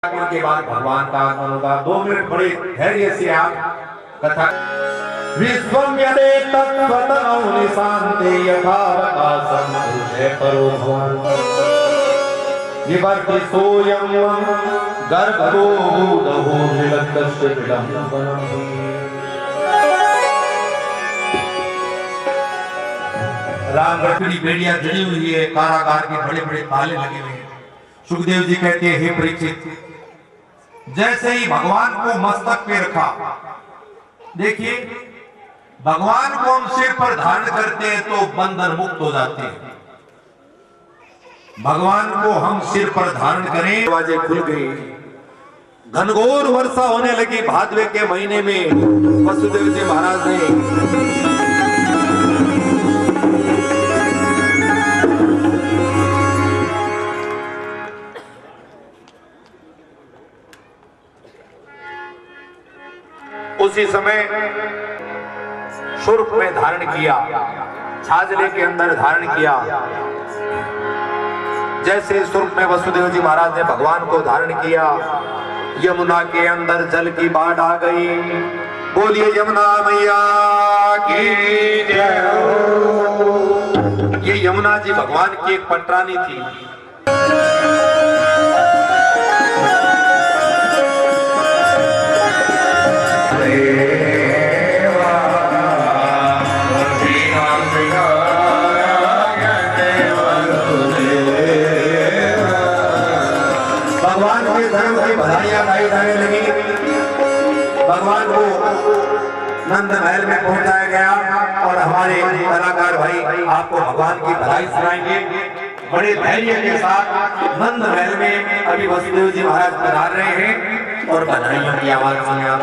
के बाद भगवान का आगमन होगा। 2 मिनट बड़े धैर्य से आप कथा। विश्वम यदे तत्त्वतनौ निशान्ते यथा प्रकाशं पुरुषे परो भवान् विवर्ति सोऽयं गर्भो भूदहो विलक्तस्य विडम्बनम्। राम रखड़ी बेड़ियां जड़ी हुई है, कारागार के बड़े बड़े ताले लगे हुए हैं। सुखदेव जी कहते हैं, हे परीक्षित, जैसे ही भगवान को मस्तक पे रखा, देखिए भगवान को हम सिर पर धारण करते हैं तो बंधन मुक्त हो जाते हैं। भगवान को हम सिर पर धारण करें, दरवाजे खुल गए, घनघोर वर्षा होने लगी। भादवे के महीने में वसुदेव जी महाराज ने उसी समय शुर्फ में धारण किया, छाजले के अंदर धारण किया। जैसे शुर्फ में वसुदेव जी महाराज ने भगवान को धारण किया, यमुना के अंदर जल की बाढ़ आ गई। बोलिए यमुना मैया की जय हो। ये यमुना जी भगवान की एक पटरानी थी। भगवान के धर्म की बधाइयां गाई जाने लगी। भगवान को नंद महल में पहुंचाया गया और हमारे कलाकार भाई आपको भगवान की बधाई सुनाएंगे। बड़े धैर्य के साथ नंद महल में अभी वसुदेव जी महाराज पधार रहे हैं और बधाइयों की आवाज सुनिए आप।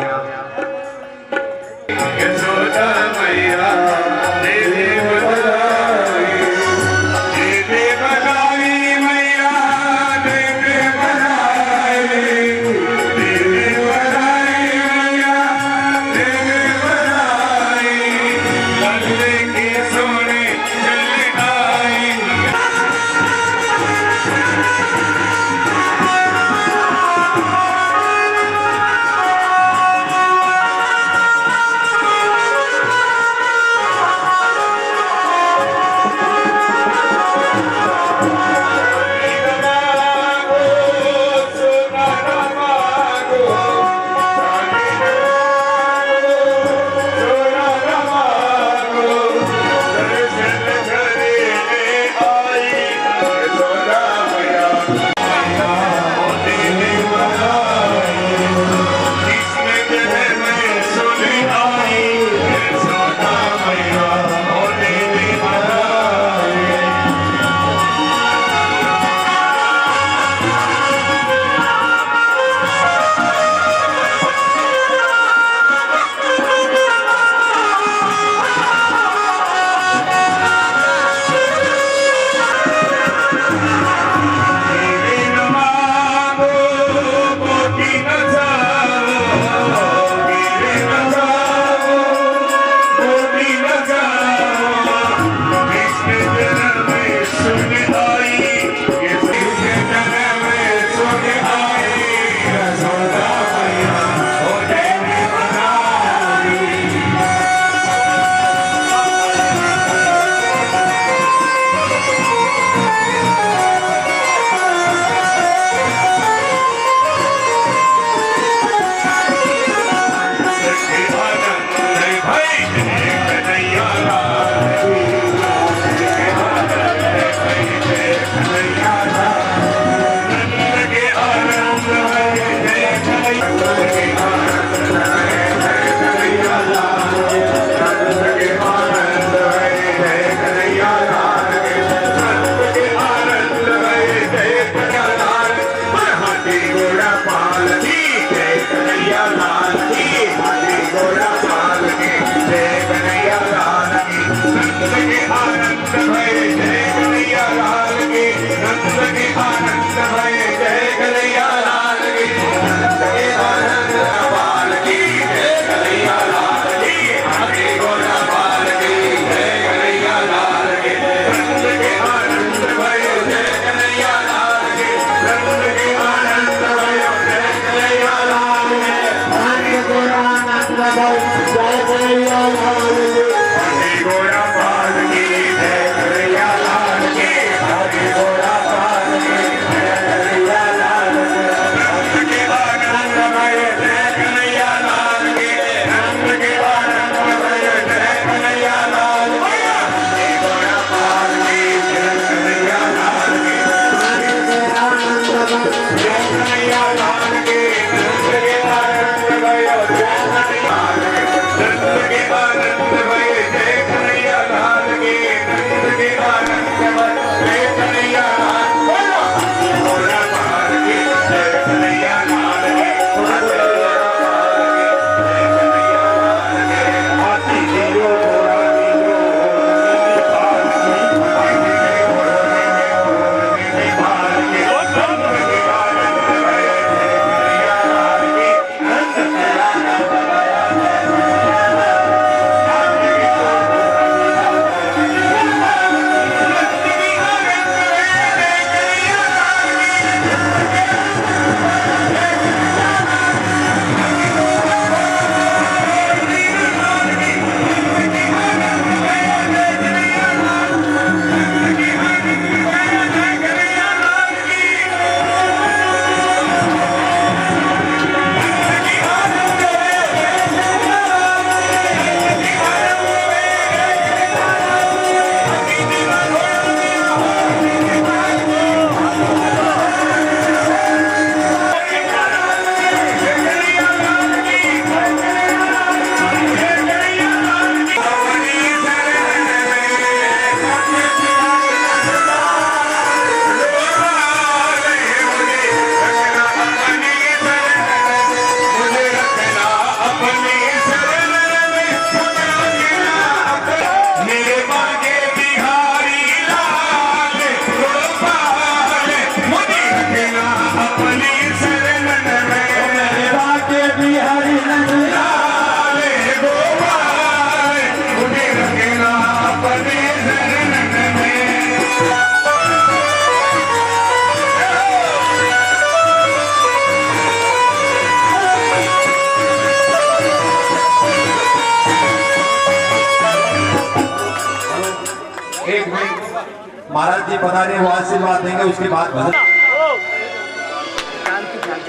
महाराज जी पधारे, वो आशीर्वाद देंगे, उसके बाद भजन।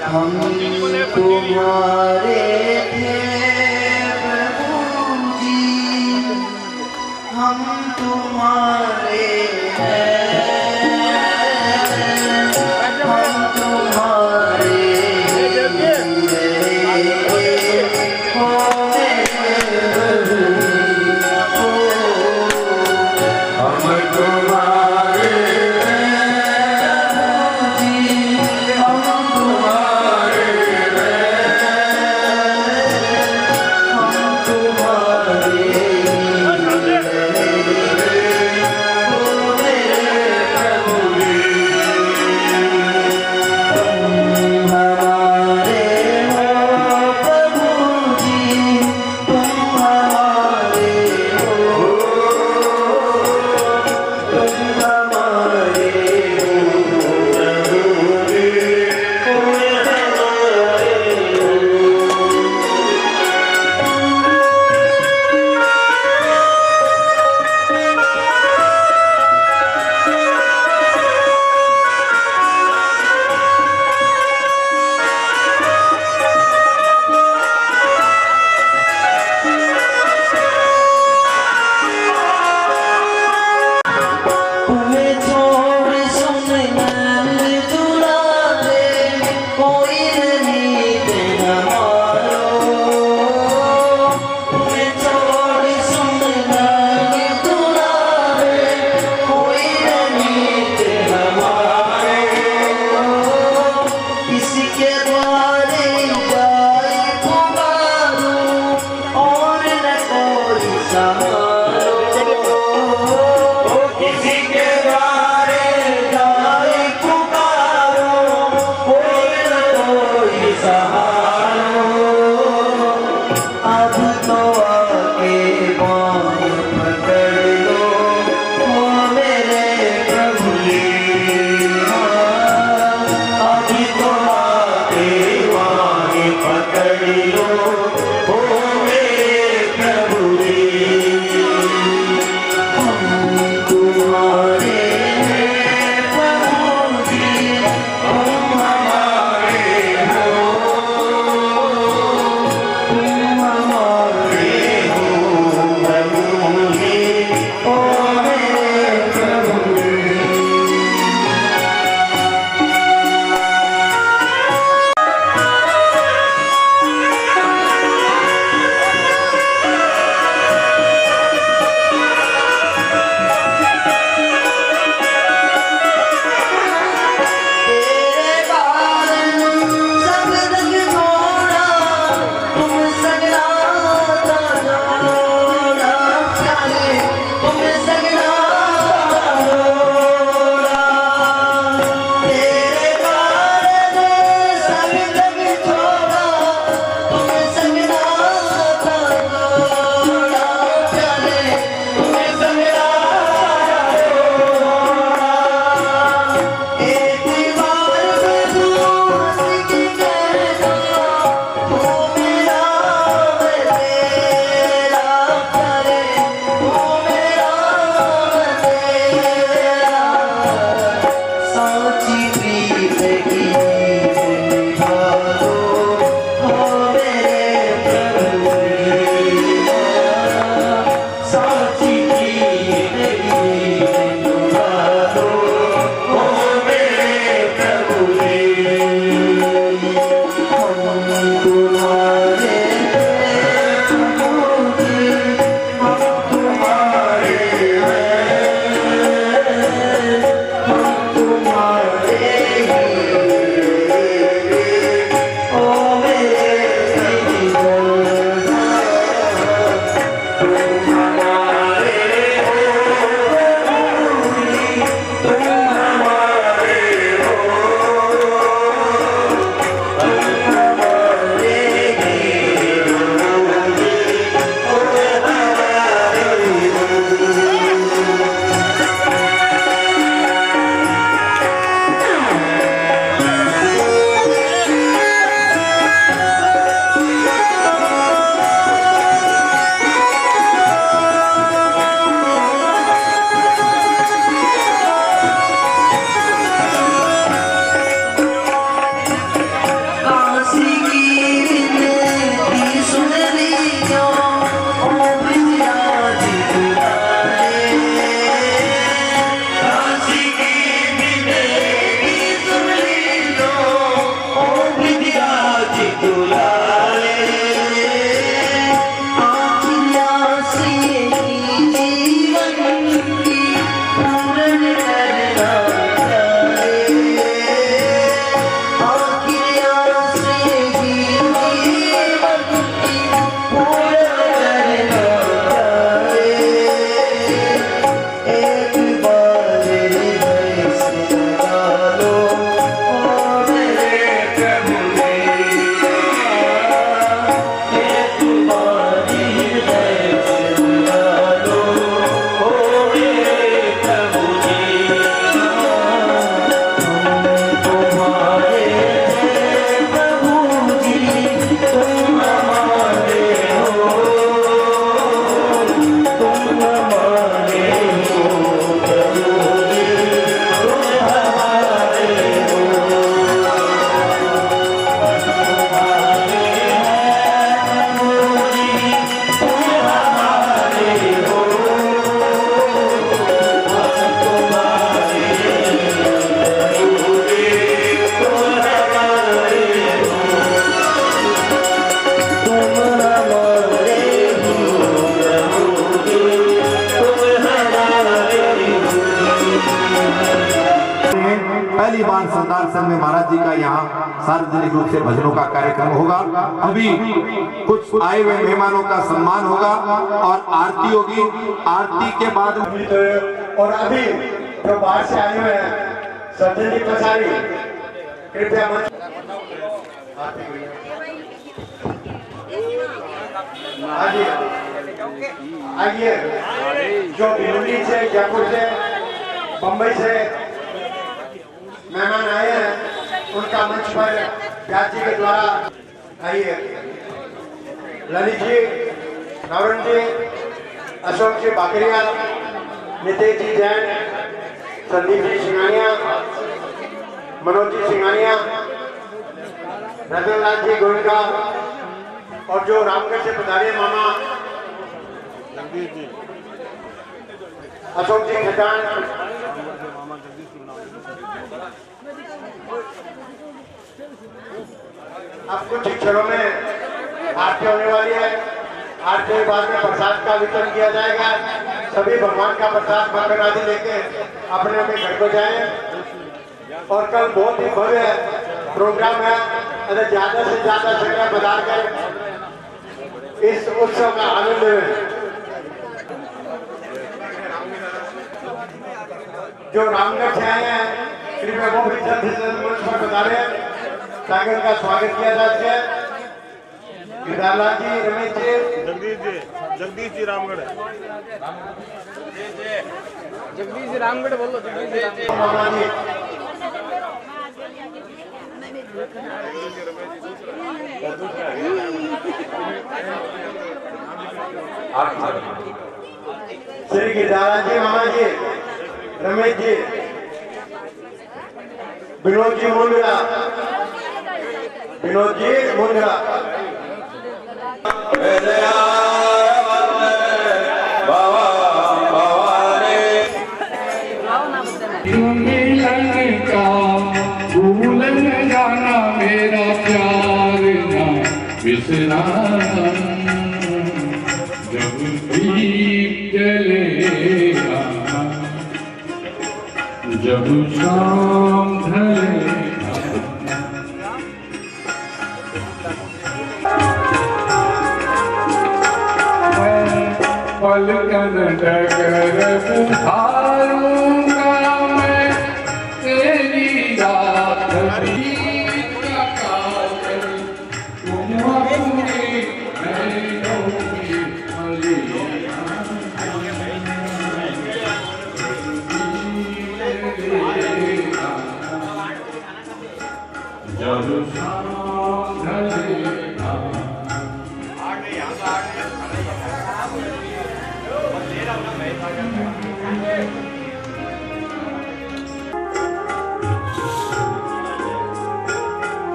हम तुम्हारे थे प्रभु जी, हम तुम्हारे हैं, हम तुम्हारे आश्रम में महाराज जी का यहाँ सार्वजनिक रूप से भजनों का कार्यक्रम होगा। अभी कुछ आए हुए मेहमानों का सम्मान होगा और आरती होगी। आरती के बाद और अभी जो बाहर से आए हुए हैं सज्जन जी पसारी कृपया मंच आइए। जो भिवंडी से, जयपुर से, बम्बई से मेहमान आए हैं उनका मंच पर व्यास जी के द्वारा आइए। ललित जी, नवरन जी, अशोक जी बाकरिया, नितेश जी जैन, संदीप जी सिंघानिया, मनोज जी सिंघानिया, रतन लाल जी गोविंदा और जो रामगढ़ से पधारे मामा अशोक जी खटान, अब कुछ क्षणों में आरती होने वाली है। आरती के बाद में प्रसाद का वितरण किया जाएगा। सभी भगवान का प्रसाद मक्खन आदि लेके अपने अपने घर को जाएं। और कल बहुत ही भव्य प्रोग्राम है। अगर ज्यादा से ज्यादा संख्या बता कर इस उत्सव का आनंद लें। जो रामगढ़ से आए हैं कृपया वो भी जल्द से जल्द मंच पर बता रहे हैं ताकि उनका स्वागत किया जा सके। केदारलाल जी, रमेश जी, जगदीश जी रामगढ़ जगदीश जी रामगढ़ बोलो। जगदीश जी मामा जी, श्री केदारलाल जी, मामा जी, रमेश जी, विनोद जी मुंद्रा, विनोद जी मुंद्रा, मिलन का भूलन जाना मेरा प्यार ना बिसराना जब दीप जलेगा जब शाम ढलेगा पलकन डगर पुकारूंगा मैं तेरी रात बीत का काजल तुम अपनी नैनों की मलिया जब शाम ढलेगा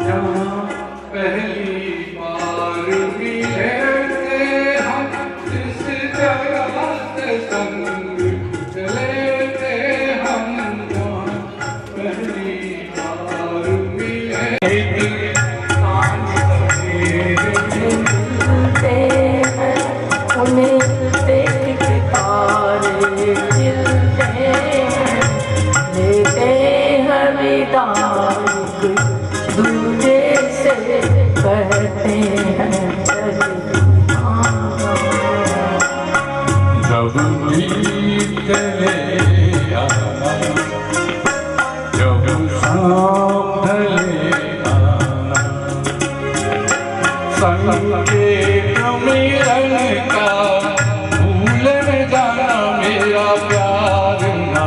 जहाँ पहली बार मिले थे हम इस जगह से संग चले थे हम जहाँ पहली बार मिले उन्हें देख के तारे खिलते हैं, लेते हैं विदा दूजे से कहते हैं जब दीप जलेगा जब शाम ढलेगा संकेत मिलन का भूलन जाना मेरा प्यार ना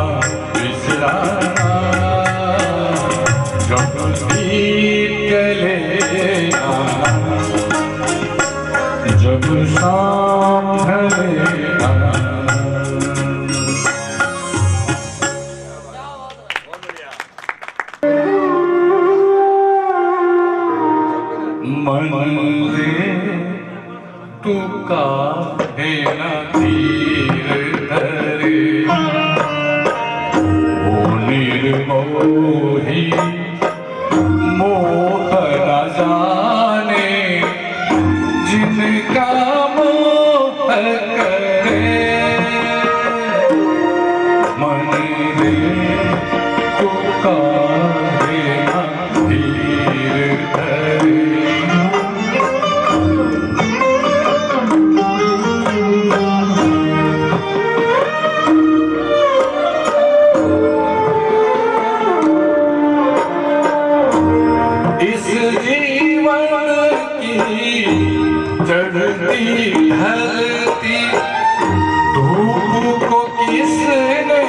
बिसराना जब दीप जलेगा जब शाम ढलेगा मंदिर तू काहे न तीर धरे वो निर्मोही मोह न जाने जिनका मोह करे मंदिर तू काहे न जलती ढलती धूप को किसने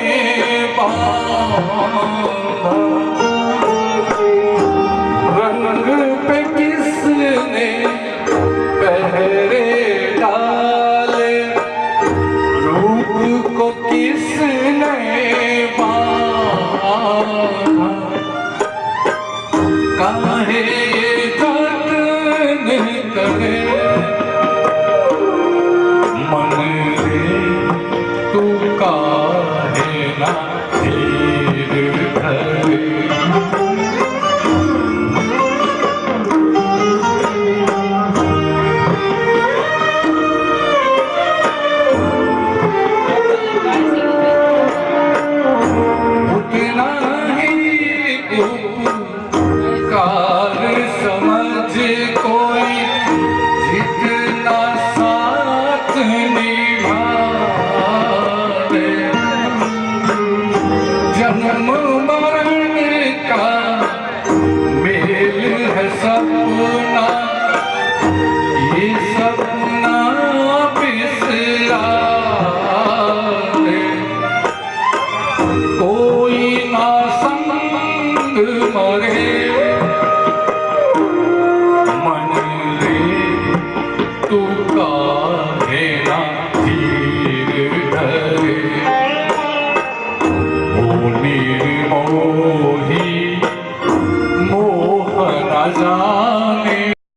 बांधा, रंग पे किसने पहरे डाले, रूप को किसने बांधा, काहे ये जतन करे मन रे, तू काहे ना धीर धरे। उतना ही उपकार समझ कोई जितना साथ निभावे, जन्म मरण का मेल है सपना, ये सपना बिसरावे, कोई ना संग मरे